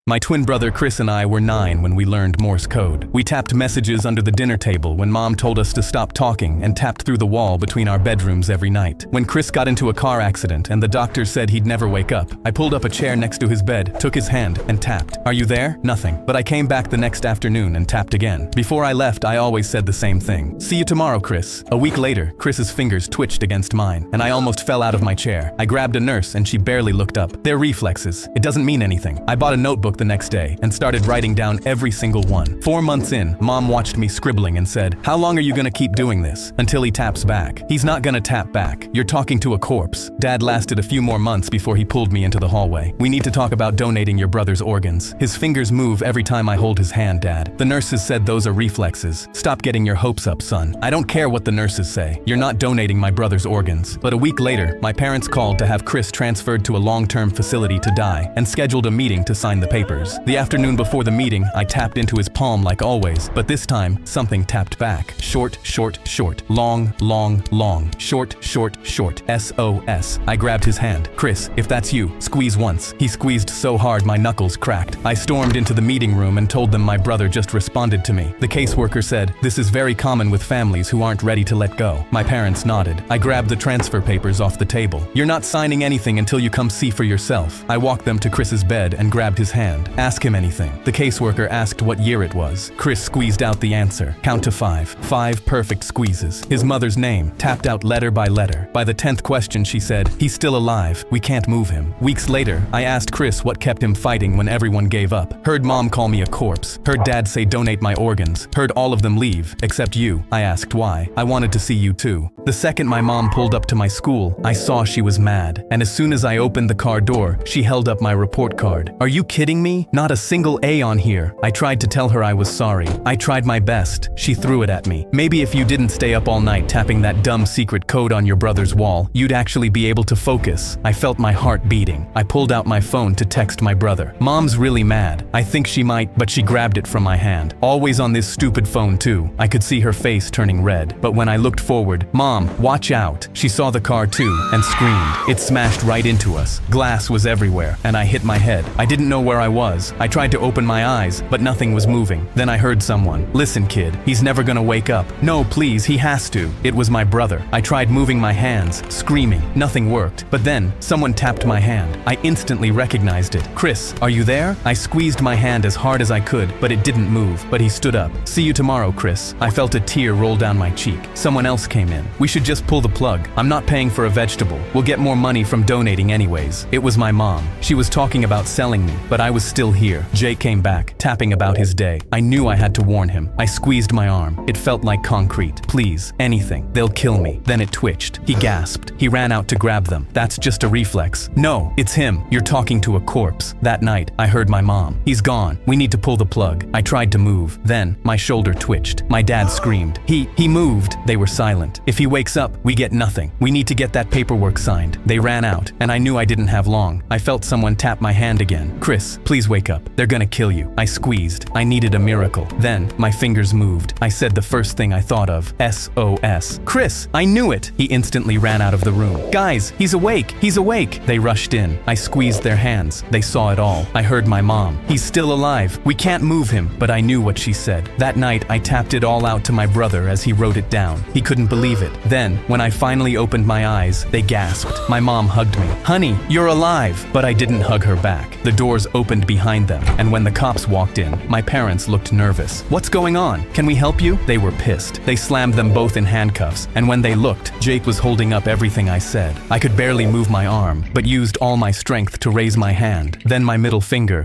My twin brother Chris and I were 9 when we learned Morse code. We tapped messages under the dinner table when Mom told us to stop talking and tapped through the wall between our bedrooms every night. When Chris got into a car accident and the doctors said he'd never wake up, I pulled up a chair next to his bed, took his hand, and tapped. "Are you there?" Nothing. But I came back the next afternoon and tapped again. Before I left, I always said the same thing. "See you tomorrow, Chris." A week later, Chris's fingers twitched against mine, and I almost fell out of my chair. I grabbed a nurse and she barely looked up. They're reflexes. It doesn't mean anything. I bought a notebook the next day and started writing down every single one. 4 months in, Mom watched me scribbling and said, "How long are you gonna keep doing this? Until he taps back." "He's not gonna tap back. You're talking to a corpse." Dad lasted a few more months before he pulled me into the hallway. "We need to talk about donating your brother's organs. His fingers move every time I hold his hand, Dad. The nurses said those are reflexes. Stop getting your hopes up, son." "I don't care what the nurses say. You're not donating my brother's organs." But a week later, my parents called to have Chris transferred to a long-term facility to die and scheduled a meeting to sign the papers. The afternoon before the meeting, I tapped into his palm like always, but this time, something tapped back. Short, short, short. Long, long, long. Short, short, short. SOS. I grabbed his hand. "Chris, if that's you, squeeze once." He squeezed so hard my knuckles cracked. I stormed into the meeting room and told them my brother just responded to me. The caseworker said, "This is very common with families who aren't ready to let go." My parents nodded. I grabbed the transfer papers off the table. "You're not signing anything until you come see for yourself." I walked them to Chris's bed and grabbed his hand. "Ask him anything." The caseworker asked what year it was. Chris squeezed out the answer. "Count to 5. 5 perfect squeezes." His mother's name, tapped out letter by letter. By the 10th question, she said, "He's still alive. We can't move him." Weeks later, I asked Chris what kept him fighting when everyone gave up. Heard Mom call me a corpse. Heard Dad say donate my organs. Heard all of them leave, except you. I asked why. I wanted to see you too. The second my mom pulled up to my school, I saw she was mad. And as soon as I opened the car door, she held up my report card. "Are you kidding me? Not a single A on here." I tried to tell her I was sorry. I tried my best. She threw it at me. "Maybe if you didn't stay up all night tapping that dumb secret code on your brother's wall, you'd actually be able to focus." I felt my heart beating. I pulled out my phone to text my brother. "Mom's really mad. I think she might," but she grabbed it from my hand. Always on this stupid phone too. I could see her face turning red. But when I looked forward, "Mom, watch out." She saw the car too and screamed. It smashed right into us. Glass was everywhere and I hit my head. I didn't know where I was. I tried to open my eyes, but nothing was moving. Then I heard someone, "Listen, kid, he's never gonna wake up." "No, please, he has to." It was my brother. I tried moving my hands, screaming. Nothing worked. But then, someone tapped my hand. I instantly recognized it. "Chris, are you there?" I squeezed my hand as hard as I could, but it didn't move. But he stood up. "See you tomorrow, Chris." I felt a tear roll down my cheek. Someone else came in. "We should just pull the plug. I'm not paying for a vegetable. We'll get more money from donating anyways." It was my mom. She was talking about selling me, but I was still here. Jake came back, tapping about his day. I knew I had to warn him. I squeezed my arm. It felt like concrete. "Please, anything. They'll kill me." Then it twitched. He gasped. He ran out to grab them. "That's just a reflex." "No, it's him. You're talking to a corpse." That night, I heard my mom. "He's gone. We need to pull the plug." I tried to move. Then, my shoulder twitched. My dad screamed. He moved." They were silent. "If he wakes up, we get nothing. We need to get that paperwork signed." They ran out, and I knew I didn't have long. I felt someone tap my hand again. "Chris, please wake up. They're gonna kill you." I squeezed. I needed a miracle. Then, my fingers moved. I said the first thing I thought of. SOS. "Chris, I knew it." He instantly ran out of the room. "Guys, he's awake. He's awake." They rushed in. I squeezed their hands. They saw it all. I heard my mom. "He's still alive. We can't move him." But I knew what she said. That night, I tapped it all out to my brother as he wrote it down. He couldn't believe it. Then, when I finally opened my eyes, they gasped. My mom hugged me. "Honey, you're alive." But I didn't hug her back. The doors opened behind them, and when the cops walked in, my parents looked nervous. "What's going on? Can we help you?" They were pissed. They slammed them both in handcuffs, and when they looked, Jake was holding up everything I said. I could barely move my arm, but used all my strength to raise my hand. Then my middle finger,